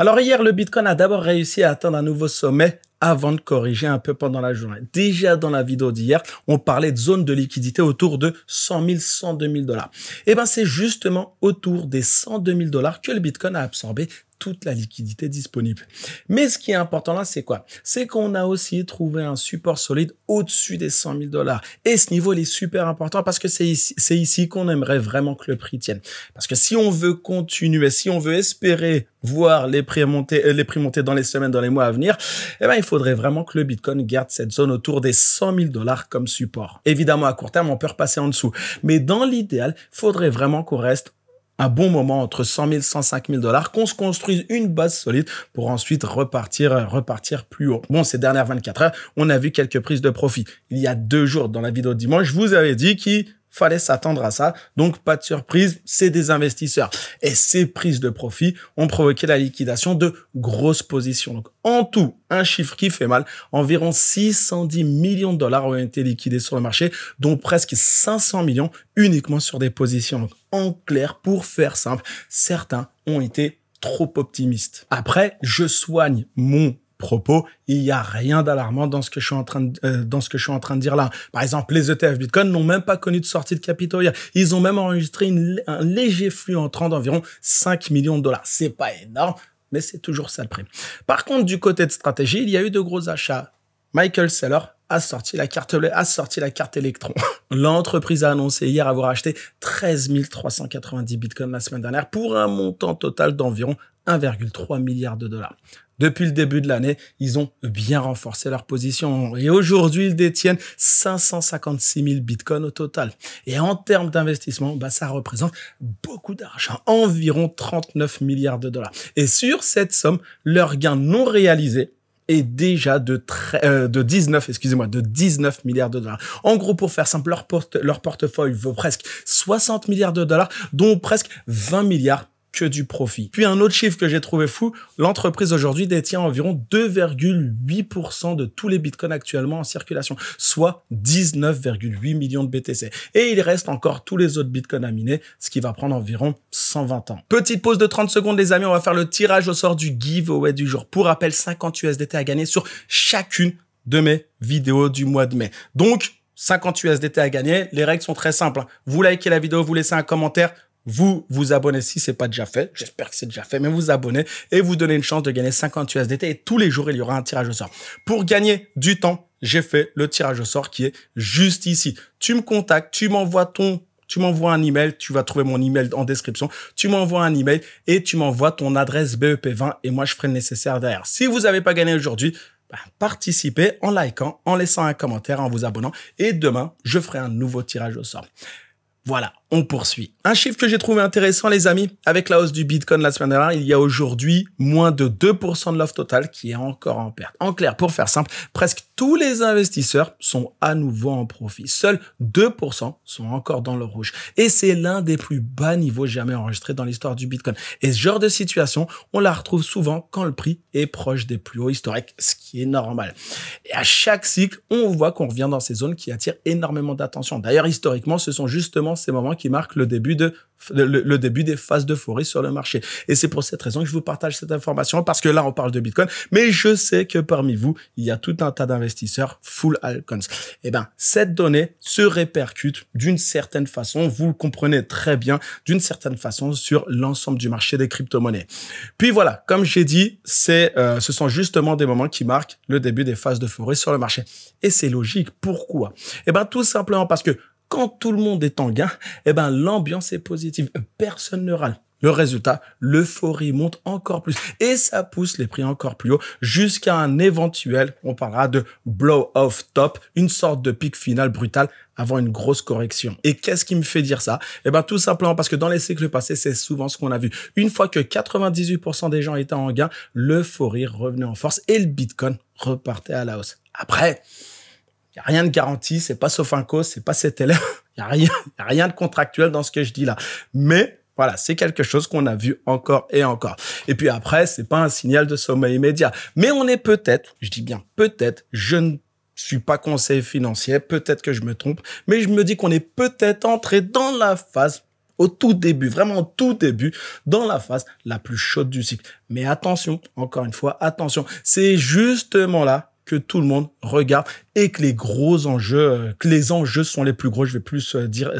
Alors hier, le Bitcoin a d'abord réussi à atteindre un nouveau sommet avant de corriger un peu pendant la journée. Déjà dans la vidéo d'hier, on parlait de zone de liquidité autour de 100 000, 102 000 dollars. Et ben c'est justement autour des 102 000 dollars que le Bitcoin a absorbé toute la liquidité disponible. Mais ce qui est important là, c'est quoi? C'est qu'on a aussi trouvé un support solide au-dessus des 100 000 dollars. Et ce niveau, il est super important parce que c'est ici qu'on aimerait vraiment que le prix tienne. Parce que si on veut continuer, si on veut espérer voir les prix monter dans les semaines, dans les mois à venir, eh ben, il faudrait vraiment que le Bitcoin garde cette zone autour des 100 000 dollars comme support. Évidemment, à court terme, on peut repasser en dessous. Mais dans l'idéal, il faudrait vraiment qu'on reste un bon moment entre 100 000 et 105 000 dollars, qu'on se construise une base solide pour ensuite repartir plus haut. Bon, ces dernières 24 heures, on a vu quelques prises de profit. Il y a 2 jours dans la vidéo de dimanche, je vous avais dit qu'il fallait s'attendre à ça. Donc, pas de surprise, c'est des investisseurs. Et ces prises de profit ont provoqué la liquidation de grosses positions. Donc, en tout, un chiffre qui fait mal, environ 610 millions de dollars ont été liquidés sur le marché, dont presque 500 millions uniquement sur des positions. Donc, en clair, pour faire simple, certains ont été trop optimistes. Après, je soigne mon propos, il n'y a rien d'alarmant dans ce que je suis en train de dire là. Par exemple, les ETF Bitcoin n'ont même pas connu de sortie de capitaux hier. Ils ont même enregistré un léger flux entrant d'environ 5 millions de dollars. C'est pas énorme, mais c'est toujours ça le prix. Par contre, du côté de stratégie, il y a eu de gros achats. Michael Saylor a sorti la carte électron. L'entreprise a annoncé hier avoir acheté 13 390 bitcoins la semaine dernière pour un montant total d'environ 1,3 milliard de dollars. Depuis le début de l'année, ils ont bien renforcé leur position et aujourd'hui, ils détiennent 556 000 bitcoins au total. Et en termes d'investissement, ça représente beaucoup d'argent, environ 39 milliards de dollars. Et sur cette somme, leur gain non réalisé est déjà de 19 milliards de dollars. En gros, pour faire simple, leur portefeuille vaut presque 60 milliards de dollars, dont presque 20 milliards que du profit. Puis un autre chiffre que j'ai trouvé fou, l'entreprise aujourd'hui détient environ 2,8% de tous les bitcoins actuellement en circulation, soit 19,8 millions de BTC. Et il reste encore tous les autres bitcoins à miner, ce qui va prendre environ 120 ans. Petite pause de 30 secondes les amis, on va faire le tirage au sort du giveaway du jour. Pour rappel, 50 USDT à gagner sur chacune de mes vidéos du mois de mai. Donc, 50 USDT à gagner, les règles sont très simples. Vous likez la vidéo, vous laissez un commentaire, vous vous abonnez si c'est pas déjà fait. J'espère que c'est déjà fait, mais vous abonnez et vous donnez une chance de gagner 50 USDT et tous les jours, il y aura un tirage au sort. Pour gagner du temps, j'ai fait le tirage au sort qui est juste ici. Tu me contactes, tu m'envoies un email, tu vas trouver mon email en description. Tu m'envoies un email et tu m'envoies ton adresse BEP20 et moi, je ferai le nécessaire derrière. Si vous n'avez pas gagné aujourd'hui, participez en likant, en laissant un commentaire, en vous abonnant et demain, je ferai un nouveau tirage au sort. Voilà, on poursuit. Un chiffre que j'ai trouvé intéressant, les amis, avec la hausse du Bitcoin la semaine dernière, il y a aujourd'hui moins de 2% de l'offre totale qui est encore en perte. En clair, pour faire simple, presque tous les investisseurs sont à nouveau en profit. Seuls 2% sont encore dans le rouge. Et c'est l'un des plus bas niveaux jamais enregistrés dans l'histoire du Bitcoin. Et ce genre de situation, on la retrouve souvent quand le prix est proche des plus hauts historiques, ce qui est normal. Et à chaque cycle, on voit qu'on revient dans ces zones qui attirent énormément d'attention. D'ailleurs, historiquement, ce sont justement ces moments qui marquent le début des phases d'euphorie sur le marché. Et c'est pour cette raison que je vous partage cette information, parce que là, on parle de Bitcoin, mais je sais que parmi vous, il y a tout un tas d'investisseurs full altcoins. Eh ben, cette donnée se répercute d'une certaine façon, vous le comprenez très bien, d'une certaine façon sur l'ensemble du marché des crypto-monnaies. Puis voilà, comme j'ai dit, ce sont justement des moments qui marquent le début des phases d'euphorie sur le marché. Et c'est logique. Pourquoi? Eh ben, tout simplement parce que quand tout le monde est en gain, eh ben, l'ambiance est positive. Personne ne râle. Le résultat, l'euphorie monte encore plus et ça pousse les prix encore plus haut jusqu'à un éventuel, on parlera de blow-off top, une sorte de pic final brutal avant une grosse correction. Et qu'est-ce qui me fait dire ça? Eh ben, tout simplement parce que dans les cycles passés, c'est souvent ce qu'on a vu. Une fois que 98% des gens étaient en gain, l'euphorie revenait en force et le Bitcoin repartait à la hausse. Après, il n'y a rien de garanti, c'est pas Sofinco, c'est pas CTLM, il n'y a rien de contractuel dans ce que je dis là. Mais voilà, c'est quelque chose qu'on a vu encore et encore. Et puis après, c'est pas un signal de sommet immédiat. Mais on est peut-être, je dis bien peut-être, je ne suis pas conseiller financier, peut-être que je me trompe, mais je me dis qu'on est peut-être entré dans la phase Au tout début, vraiment au tout début, dans la phase la plus chaude du cycle. Mais attention, encore une fois, attention, c'est justement là que tout le monde regarde et que les gros enjeux, que les enjeux sont les plus gros. Je vais plus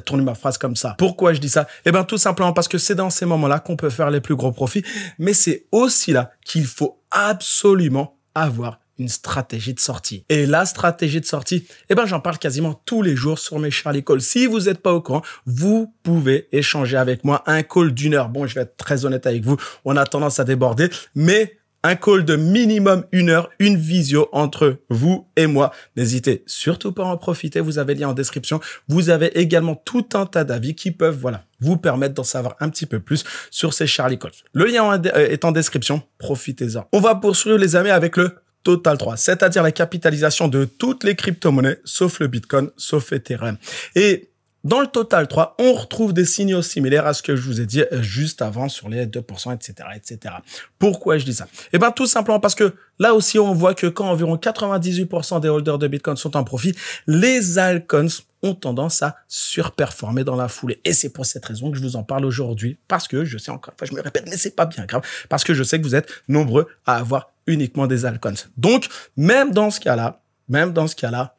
tourner ma phrase comme ça. Pourquoi je dis ça? Eh bien, tout simplement parce que c'est dans ces moments-là qu'on peut faire les plus gros profits, mais c'est aussi là qu'il faut absolument avoir une stratégie de sortie. Et la stratégie de sortie, eh ben, j'en parle quasiment tous les jours sur mes Charlie Calls. Si vous n'êtes pas au courant, vous pouvez échanger avec moi un call d'1 heure. Bon, je vais être très honnête avec vous, on a tendance à déborder, mais un call de minimum 1 heure, une visio entre vous et moi. N'hésitez surtout pas à en profiter. Vous avez le lien en description. Vous avez également tout un tas d'avis qui peuvent, voilà, vous permettre d'en savoir un petit peu plus sur ces Charlie Calls. Le lien est en description. Profitez-en. On va poursuivre, les amis, avec le Total 3, c'est-à-dire la capitalisation de toutes les crypto-monnaies, sauf le Bitcoin, sauf Ethereum. Et dans le Total 3, on retrouve des signaux similaires à ce que je vous ai dit juste avant sur les 2%, etc., etc. Pourquoi je dis ça? Eh bien, tout simplement parce que là aussi, on voit que quand environ 98% des holders de Bitcoin sont en profit, les altcoins ont tendance à surperformer dans la foulée. Et c'est pour cette raison que je vous en parle aujourd'hui, parce que je sais encore une fois, je me répète, mais c'est pas bien grave, parce que je sais que vous êtes nombreux à avoir uniquement des altcoins. Donc, même dans ce cas-là,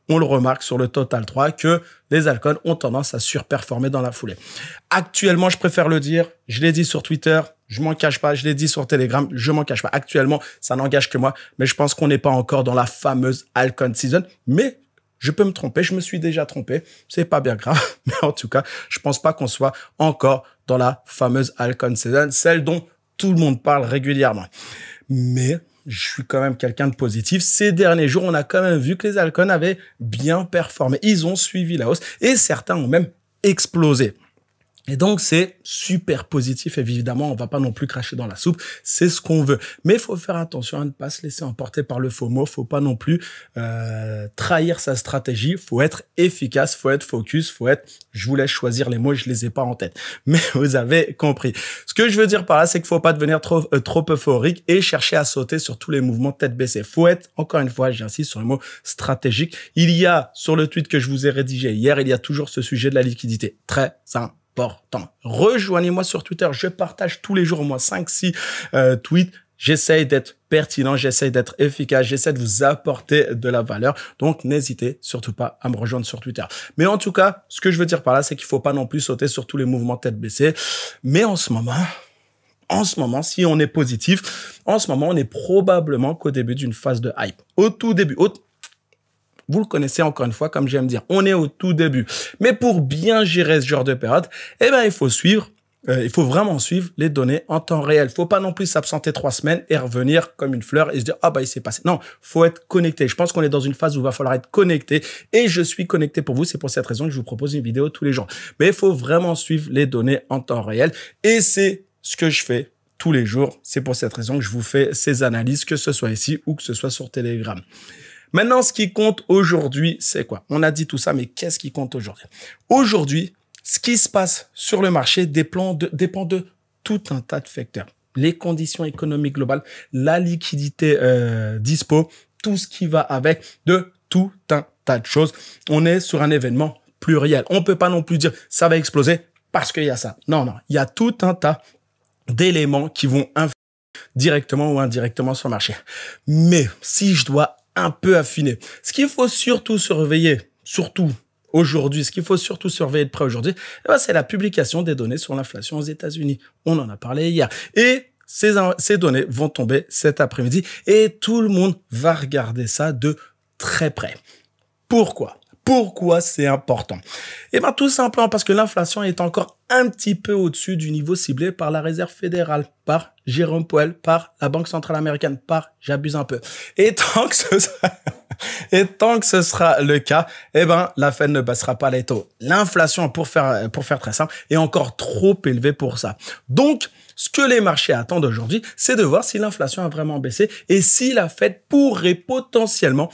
on le remarque sur le Total 3 que les altcoins ont tendance à surperformer dans la foulée. Actuellement, je préfère le dire, je l'ai dit sur Twitter, je m'en cache pas, je l'ai dit sur Telegram, je m'en cache pas. Actuellement, ça n'engage que moi, mais je pense qu'on n'est pas encore dans la fameuse altcoin season, mais je peux me tromper, je me suis déjà trompé, c'est pas bien grave, mais en tout cas, je pense pas qu'on soit encore dans la fameuse altcoin season, celle dont tout le monde parle régulièrement. Mais je suis quand même quelqu'un de positif. Ces derniers jours, on a quand même vu que les altcoins avaient bien performé. Ils ont suivi la hausse et certains ont même explosé. Et donc, c'est super positif. Évidemment, on va pas non plus cracher dans la soupe. C'est ce qu'on veut. Mais il faut faire attention à ne pas se laisser emporter par le FOMO. Faut pas non plus trahir sa stratégie. Faut être efficace, faut être focus, faut être... Je vous laisse choisir les mots, je les ai pas en tête. Mais vous avez compris. Ce que je veux dire par là, c'est qu'il faut pas devenir trop euphorique et chercher à sauter sur tous les mouvements tête baissée. Faut être, encore une fois, j'insiste sur le mot stratégique. Il y a, sur le tweet que je vous ai rédigé hier, il y a toujours ce sujet de la liquidité. Très simple. Rejoignez-moi sur Twitter, je partage tous les jours au moins 5-6 tweets. J'essaye d'être pertinent, j'essaye d'être efficace, j'essaie de vous apporter de la valeur. Donc, n'hésitez surtout pas à me rejoindre sur Twitter. Mais en tout cas, ce que je veux dire par là, c'est qu'il faut pas non plus sauter sur tous les mouvements tête baissée. Mais en ce moment, si on est positif, en ce moment, on est probablement qu'au début d'une phase de hype. Au tout début, vous le connaissez encore une fois, comme j'aime dire, on est au tout début. Mais pour bien gérer ce genre de période, eh ben, il faut vraiment suivre les données en temps réel. Faut pas non plus s'absenter 3 semaines et revenir comme une fleur et se dire, ah bah, il s'est passé. Non, faut être connecté. Je pense qu'on est dans une phase où il va falloir être connecté et je suis connecté pour vous. C'est pour cette raison que je vous propose une vidéo tous les jours. Mais il faut vraiment suivre les données en temps réel et c'est ce que je fais tous les jours. C'est pour cette raison que je vous fais ces analyses, que ce soit ici ou que ce soit sur Telegram. Maintenant, ce qui compte aujourd'hui, c'est quoi? On a dit tout ça, mais qu'est-ce qui compte aujourd'hui? Aujourd'hui, ce qui se passe sur le marché dépend de tout un tas de facteurs. Les conditions économiques globales, la liquidité dispo, tout ce qui va avec, de tout un tas de choses. On est sur un événement pluriel. On peut pas non plus dire ça va exploser parce qu'il y a ça. Non, il y a tout un tas d'éléments qui vont influer directement ou indirectement sur le marché. Mais si je dois un peu affiné. Ce qu'il faut surtout surveiller, aujourd'hui, ce qu'il faut surtout surveiller de près aujourd'hui, c'est la publication des données sur l'inflation aux États-Unis. On en a parlé hier. Et ces données vont tomber cet après-midi et tout le monde va regarder ça de très près. Pourquoi c'est important? Eh bien, tout simplement parce que l'inflation est encore un petit peu au-dessus du niveau ciblé par la Réserve fédérale, par Jérôme Powell, par la Banque centrale américaine, j'abuse un peu. Et tant que ce sera le cas, eh ben, la Fed ne baissera pas les taux. L'inflation, pour faire très simple, est encore trop élevée pour ça. Donc, ce que les marchés attendent aujourd'hui, c'est de voir si l'inflation a vraiment baissé et si la Fed pourrait potentiellement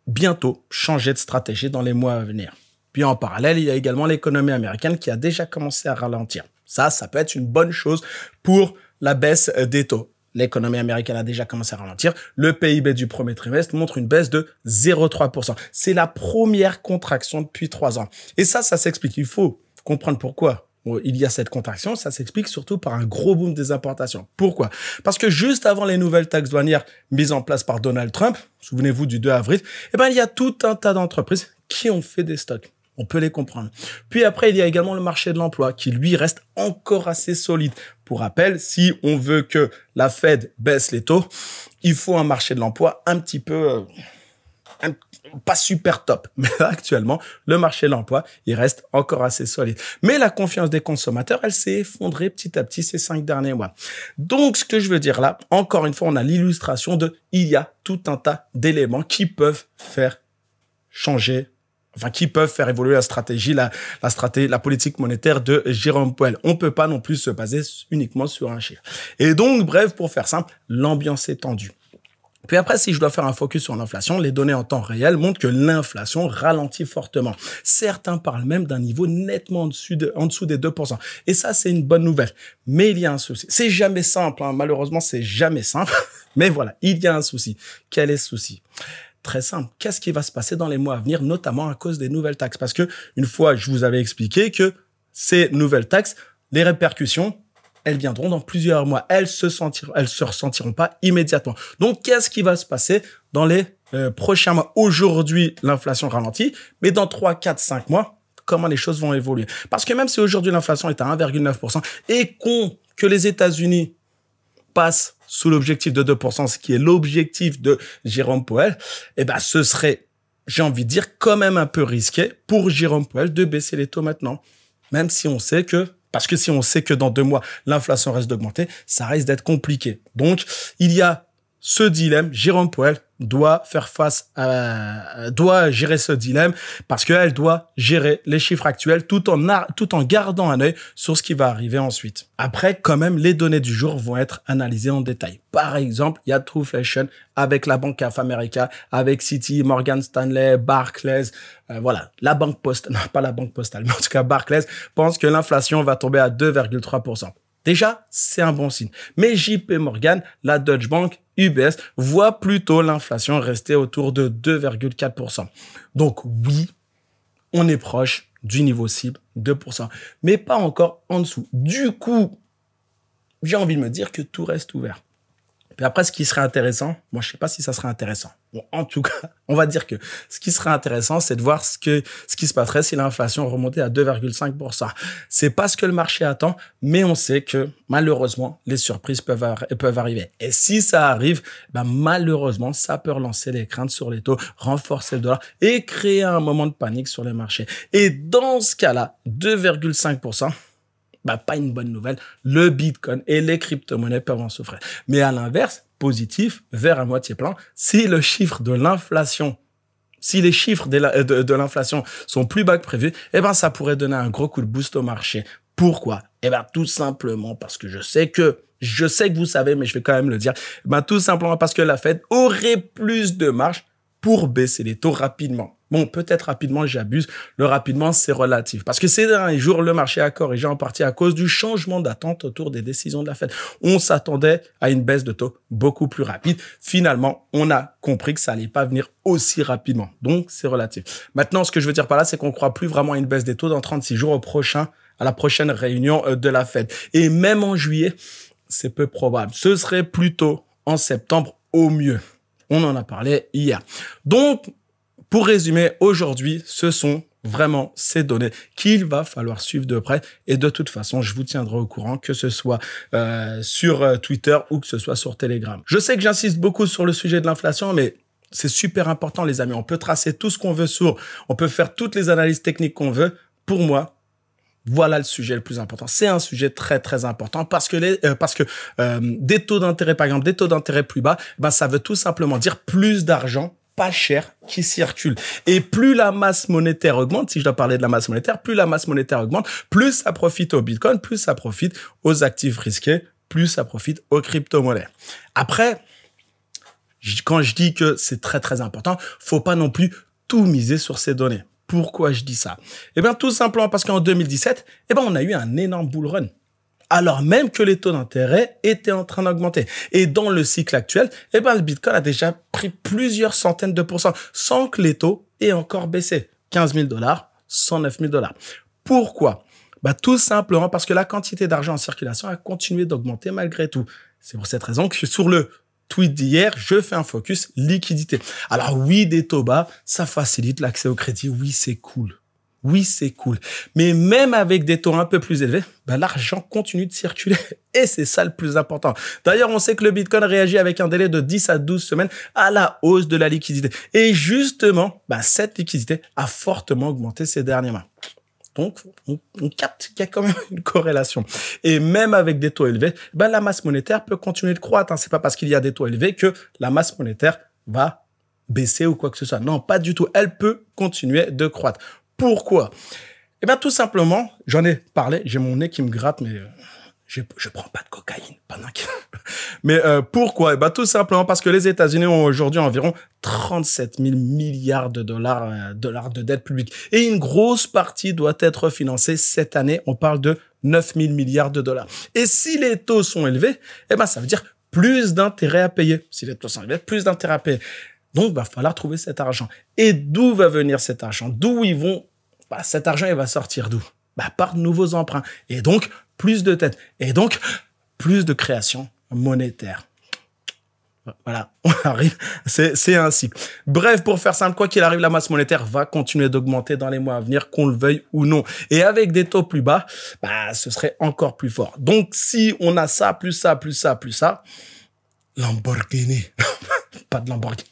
bientôt changer de stratégie dans les mois à venir. Puis en parallèle, il y a également l'économie américaine qui a déjà commencé à ralentir. Ça peut être une bonne chose pour la baisse des taux. L'économie américaine a déjà commencé à ralentir. Le PIB du premier trimestre montre une baisse de 0,3%. C'est la première contraction depuis 3 ans. Et ça s'explique. Il faut comprendre pourquoi. il y a cette contraction, ça s'explique surtout par un gros boom des importations. Pourquoi? Parce que juste avant les nouvelles taxes douanières mises en place par Donald Trump, souvenez-vous du 2 avril, il y a tout un tas d'entreprises qui ont fait des stocks. On peut les comprendre. Puis après, il y a également le marché de l'emploi qui, lui, reste encore assez solide. Pour rappel, si on veut que la Fed baisse les taux, il faut un marché de l'emploi un petit peu... pas super top. Mais actuellement, le marché de l'emploi, il reste encore assez solide. Mais la confiance des consommateurs, elle s'est effondrée petit à petit ces 5 derniers mois. Donc, ce que je veux dire là, encore une fois, on a l'illustration il y a tout un tas d'éléments qui peuvent faire changer, qui peuvent faire évoluer la politique monétaire de Jérôme Powell. On peut pas non plus se baser uniquement sur un chiffre. Et donc, bref, pour faire simple, l'ambiance est tendue. Puis après, si je dois faire un focus sur l'inflation, les données en temps réel montrent que l'inflation ralentit fortement. Certains parlent même d'un niveau nettement en dessous des 2%. Et ça, c'est une bonne nouvelle. Mais il y a un souci. C'est jamais simple, malheureusement, c'est jamais simple. Mais voilà, il y a un souci. Quel est ce souci? Très simple. Qu'est-ce qui va se passer dans les mois à venir, notamment à cause des nouvelles taxes? Parce que une fois, je vous avais expliqué que ces nouvelles taxes, les répercussions, elles viendront dans plusieurs mois. Elles se ressentiront pas immédiatement. Donc, qu'est-ce qui va se passer dans les prochains mois? Aujourd'hui, l'inflation ralentit, mais dans 3, 4, 5 mois, comment les choses vont évoluer? Parce que même si aujourd'hui l'inflation est à 1,9% et que les États-Unis passent sous l'objectif de 2%, ce qui est l'objectif de Jérôme Powell, ce serait, j'ai envie de dire, quand même un peu risqué pour Jérôme Powell de baisser les taux maintenant. Même si on sait parce que si on sait que dans 2 mois, l'inflation reste d'augmenter, ça risque d'être compliqué. Donc, il y a ce dilemme. Jérôme Powell doit gérer ce dilemme parce qu'elle doit gérer les chiffres actuels tout en gardant un œil sur ce qui va arriver ensuite. Après, quand même, les données du jour vont être analysées en détail. Par exemple, il y a Truflation avec la Bank of America, avec Citi, Morgan Stanley, Barclays. La Banque Postale, non pas la Banque Postale, mais en tout cas Barclays pense que l'inflation va tomber à 2,3%. Déjà, c'est un bon signe. Mais JP Morgan, la Deutsche Bank, UBS voient plutôt l'inflation rester autour de 2,4%. Donc oui, on est proche du niveau cible, 2%, mais pas encore en dessous. Du coup, j'ai envie de me dire que tout reste ouvert. Puis après, ce qui serait intéressant, moi je sais pas si ça serait intéressant. Bon, en tout cas, on va dire que ce qui serait intéressant, c'est de voir ce qui se passerait si l'inflation remontait à 2,5%. C'est pas ce que le marché attend, mais on sait que malheureusement, les surprises peuvent arriver. Et si ça arrive, malheureusement, ça peut relancer les craintes sur les taux, renforcer le dollar et créer un moment de panique sur les marchés. Et dans ce cas-là, 2,5%, pas une bonne nouvelle. Le Bitcoin et les crypto-monnaies peuvent en souffrir. Mais à l'inverse, positif, verre à moitié plein, si les chiffres de l'inflation sont plus bas que prévu, ça pourrait donner un gros coup de boost au marché. Pourquoi? Tout simplement parce que je sais que vous savez, mais je vais quand même le dire. Tout simplement parce que la Fed aurait plus de marge pour baisser les taux rapidement. Bon, peut-être rapidement, j'abuse. Le rapidement, c'est relatif. Parce que ces derniers jours, le marché a corrigé en partie à cause du changement d'attente autour des décisions de la Fed. On s'attendait à une baisse de taux beaucoup plus rapide. Finalement, on a compris que ça allait pas venir aussi rapidement. Donc, c'est relatif. Maintenant, ce que je veux dire par là, c'est qu'on croit plus vraiment à une baisse des taux dans 36 jours à la prochaine réunion de la Fed. Et même en juillet, c'est peu probable. Ce serait plutôt en septembre au mieux. On en a parlé hier. Donc, pour résumer, aujourd'hui, ce sont vraiment ces données qu'il va falloir suivre de près. Et de toute façon, je vous tiendrai au courant, que ce soit sur Twitter ou que ce soit sur Telegram. Je sais que j'insiste beaucoup sur le sujet de l'inflation, mais c'est super important, les amis. On peut tracer tout ce qu'on veut on peut faire toutes les analyses techniques qu'on veut. Pour moi, voilà le sujet le plus important. C'est un sujet très, très important parce que des taux d'intérêt, par exemple, des taux d'intérêt plus bas, ça veut tout simplement dire plus d'argent pas cher qui circule. Et plus la masse monétaire augmente, si je dois parler de la masse monétaire, plus la masse monétaire augmente, plus ça profite au Bitcoin, plus ça profite aux actifs risqués, plus ça profite aux crypto-monnaies. Après, quand je dis que c'est très, très important, faut pas non plus tout miser sur ces données. Pourquoi je dis ça? Tout simplement parce qu'en 2017, on a eu un énorme bull run. Alors même que les taux d'intérêt étaient en train d'augmenter. Et dans le cycle actuel, le Bitcoin a déjà pris plusieurs centaines de pourcents sans que les taux aient encore baissé. 15 000 $, 109 000 $. Pourquoi? Bah, tout simplement parce que la quantité d'argent en circulation a continué d'augmenter malgré tout. C'est pour cette raison que sur le tweet d'hier, je fais un focus liquidité. Alors oui, des taux bas, ça facilite l'accès au crédit. Oui, c'est cool. Oui, c'est cool. Mais même avec des taux un peu plus élevés, bah, l'argent continue de circuler. Et c'est ça le plus important. D'ailleurs, on sait que le Bitcoin réagit avec un délai de 10 à 12 semaines à la hausse de la liquidité. Et justement, bah, cette liquidité a fortement augmenté ces derniers mois. Donc, on capte qu'il y a quand même une corrélation. Et même avec des taux élevés, bah, la masse monétaire peut continuer de croître. C'est pas parce qu'il y a des taux élevés que la masse monétaire va baisser ou quoi que ce soit. Non, pas du tout. Elle peut continuer de croître. Pourquoi? Eh bien, tout simplement, j'en ai parlé, j'ai mon nez qui me gratte, mais je prends pas de cocaïne pendant que... Mais pourquoi? Eh bien, tout simplement parce que les États-Unis ont aujourd'hui environ 37 000 milliards de dollars de dette publique. Et une grosse partie doit être financée cette année. On parle de 9 000 milliards de dollars. Et si les taux sont élevés, eh ben, ça veut dire plus d'intérêts à payer. Si les taux sont élevés, plus d'intérêts à payer. Donc, il va falloir trouver cet argent. Et d'où va venir cet argent? D'où ils vont? Bah, cet argent, il va sortir d'où? Bah, par de nouveaux emprunts. Et donc, plus de dettes. Et donc, plus de création monétaire. Voilà, on arrive. C'est un cycle. Bref, pour faire simple, quoi qu'il arrive, la masse monétaire va continuer d'augmenter dans les mois à venir, qu'on le veuille ou non. Et avec des taux plus bas, bah, ce serait encore plus fort. Donc, si on a ça, plus ça, plus ça, plus ça, Lamborghini. Pas de Lamborghini.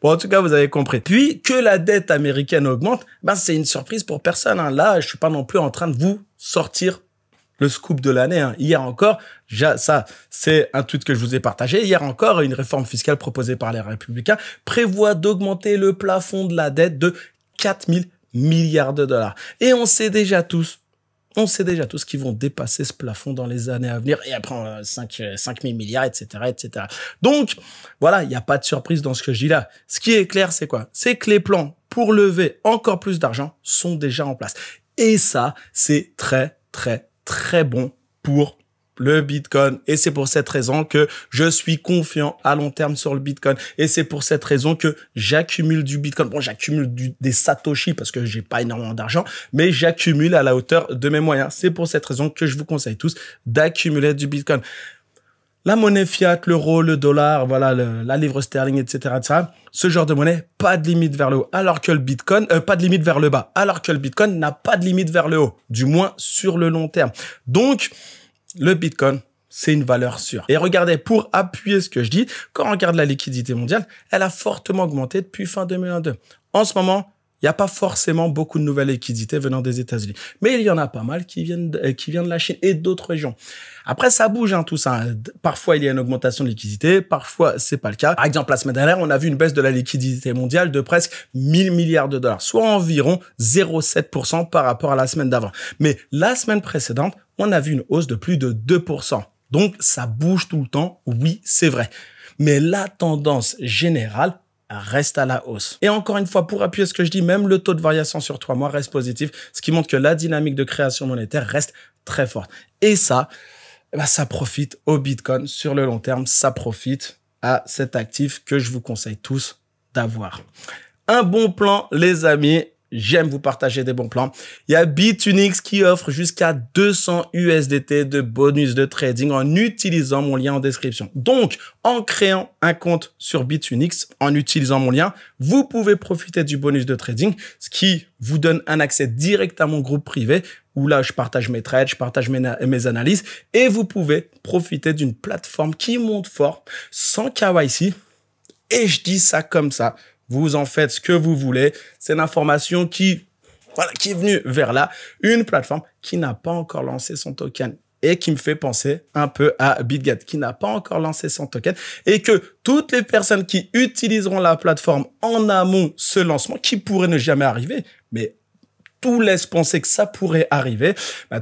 Bon, en tout cas, vous avez compris. Puis, que la dette américaine augmente, ben, c'est une surprise pour personne. Là, je suis pas non plus en train de vous sortir le scoop de l'année. Hier encore, ça, c'est un tweet que je vous ai partagé. Hier encore, une réforme fiscale proposée par les Républicains prévoit d'augmenter le plafond de la dette de 4 000 milliards de dollars. Et on sait déjà tous qu'ils vont dépasser ce plafond dans les années à venir et après 5 000 milliards, etc., etc. Donc, voilà, il n'y a pas de surprise dans ce que je dis là. Ce qui est clair, c'est quoi? C'est que les plans pour lever encore plus d'argent sont déjà en place. Et ça, c'est très, très, très bon pour le Bitcoin. Et c'est pour cette raison que je suis confiant à long terme sur le Bitcoin. Et c'est pour cette raison que j'accumule du Bitcoin. Bon, j'accumule des Satoshi parce que j'ai pas énormément d'argent, mais j'accumule à la hauteur de mes moyens. C'est pour cette raison que je vous conseille tous d'accumuler du Bitcoin. La monnaie fiat, l'euro, le dollar, voilà, la livre sterling, etc., etc. Ce genre de monnaie, pas de limite vers le haut, alors que le Bitcoin, pas de limite vers le bas, alors que le Bitcoin n'a pas de limite vers le haut, du moins sur le long terme. Donc, le Bitcoin, c'est une valeur sûre. Et regardez, pour appuyer ce que je dis, quand on regarde la liquidité mondiale, elle a fortement augmenté depuis fin 2022. En ce moment, il n'y a pas forcément beaucoup de nouvelles liquidités venant des États-Unis. Mais il y en a pas mal qui viennent de la Chine et d'autres régions. Après, ça bouge, tout ça. Parfois, il y a une augmentation de liquidité. Parfois, c'est pas le cas. Par exemple, la semaine dernière, on a vu une baisse de la liquidité mondiale de presque 1 000 milliards de dollars, soit environ 0,7% par rapport à la semaine d'avant. Mais la semaine précédente, on a vu une hausse de plus de 2%. Donc, ça bouge tout le temps. Oui, c'est vrai. Mais la tendance générale reste à la hausse. Et encore une fois, pour appuyer ce que je dis, même le taux de variation sur 3 mois reste positif, ce qui montre que la dynamique de création monétaire reste très forte. Et ça, ça profite au Bitcoin sur le long terme, ça profite à cet actif que je vous conseille tous d'avoir. Un bon plan, les amis. J'aime vous partager des bons plans. Il y a Bitunix qui offre jusqu'à 200 USDT de bonus de trading en utilisant mon lien en description. Donc, en créant un compte sur Bitunix, en utilisant mon lien, vous pouvez profiter du bonus de trading, ce qui vous donne un accès direct à mon groupe privé où là, je partage mes trades, je partage mes analyses et vous pouvez profiter d'une plateforme qui monte fort, sans KYC. Et je dis ça comme ça. Vous en faites ce que vous voulez. C'est l'information qui est venue vers là. Une plateforme qui n'a pas encore lancé son token et qui me fait penser un peu à BitGet, qui n'a pas encore lancé son token et que toutes les personnes qui utiliseront la plateforme en amont ce lancement, qui pourrait ne jamais arriver, mais tout laisse penser que ça pourrait arriver,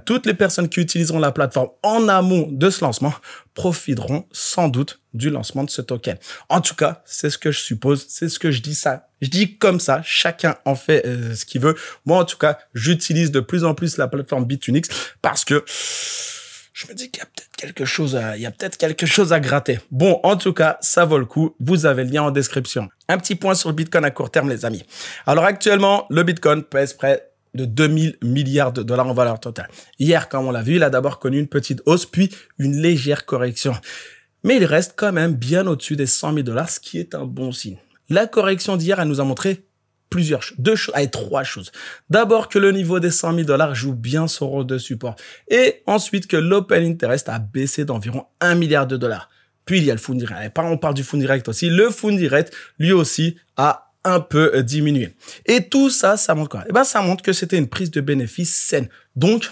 toutes les personnes qui utiliseront la plateforme en amont de ce lancement profiteront sans doute du lancement de ce token. En tout cas, c'est ce que je suppose, c'est ce que je dis ça. Je dis comme ça, chacun en fait ce qu'il veut. Moi, en tout cas, j'utilise de plus en plus la plateforme Bitunix parce que je me dis qu'il y a peut-être quelque chose à gratter. Bon, en tout cas, ça vaut le coup. Vous avez le lien en description. Un petit point sur le Bitcoin à court terme, les amis. Alors actuellement, le Bitcoin pèse près de 2000 milliards de dollars en valeur totale. Hier, comme on l'a vu, il a d'abord connu une petite hausse, puis une légère correction. Mais il reste quand même bien au-dessus des 100 000 dollars, ce qui est un bon signe. La correction d'hier, elle nous a montré plusieurs choses, trois choses. D'abord que le niveau des 100 000 dollars joue bien son rôle de support. Et ensuite que l'open interest a baissé d'environ 1 milliard de dollars. Puis il y a le Fund Direct. On parle du Fund Direct aussi. Le Fund Direct, lui aussi, a un peu diminué. Et tout ça, ça montre quoi? Eh ben, ça montre que c'était une prise de bénéfice saine. Donc,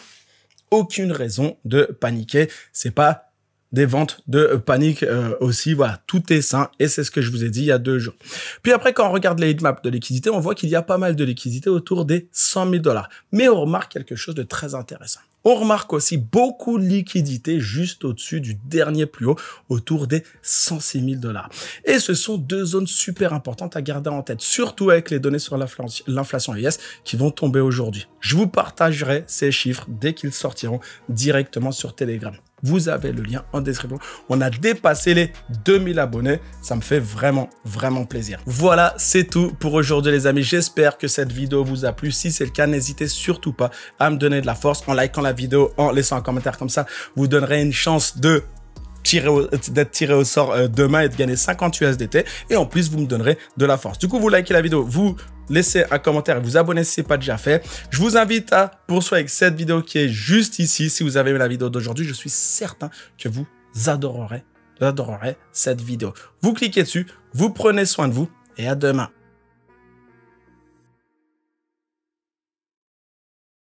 aucune raison de paniquer. C'est pas des ventes de panique aussi. Voilà, tout est sain et c'est ce que je vous ai dit il y a 2 jours. Puis après, quand on regarde les heatmaps de liquidité, on voit qu'il y a pas mal de liquidité autour des 100 000 dollars. Mais on remarque quelque chose de très intéressant. On remarque aussi beaucoup de liquidité juste au-dessus du dernier plus haut, autour des 106 000 dollars. Et ce sont 2 zones super importantes à garder en tête, surtout avec les données sur l'inflation US qui vont tomber aujourd'hui. Je vous partagerai ces chiffres dès qu'ils sortiront directement sur Telegram. Vous avez le lien en description. On a dépassé les 2000 abonnés. Ça me fait vraiment, vraiment plaisir. Voilà, c'est tout pour aujourd'hui, les amis. J'espère que cette vidéo vous a plu. Si c'est le cas, n'hésitez surtout pas à me donner de la force en likant la vidéo, en laissant un commentaire comme ça. Vous donnerez une chance d'être tiré au sort demain et de gagner 50 USDT. Et en plus, vous me donnerez de la force. Du coup, vous likez la vidéo, vous laissez un commentaire et vous abonnez si ce n'est pas déjà fait. Je vous invite à poursuivre avec cette vidéo qui est juste ici. Si vous avez aimé la vidéo d'aujourd'hui, je suis certain que vous adorerez cette vidéo. Vous cliquez dessus, vous prenez soin de vous et à demain.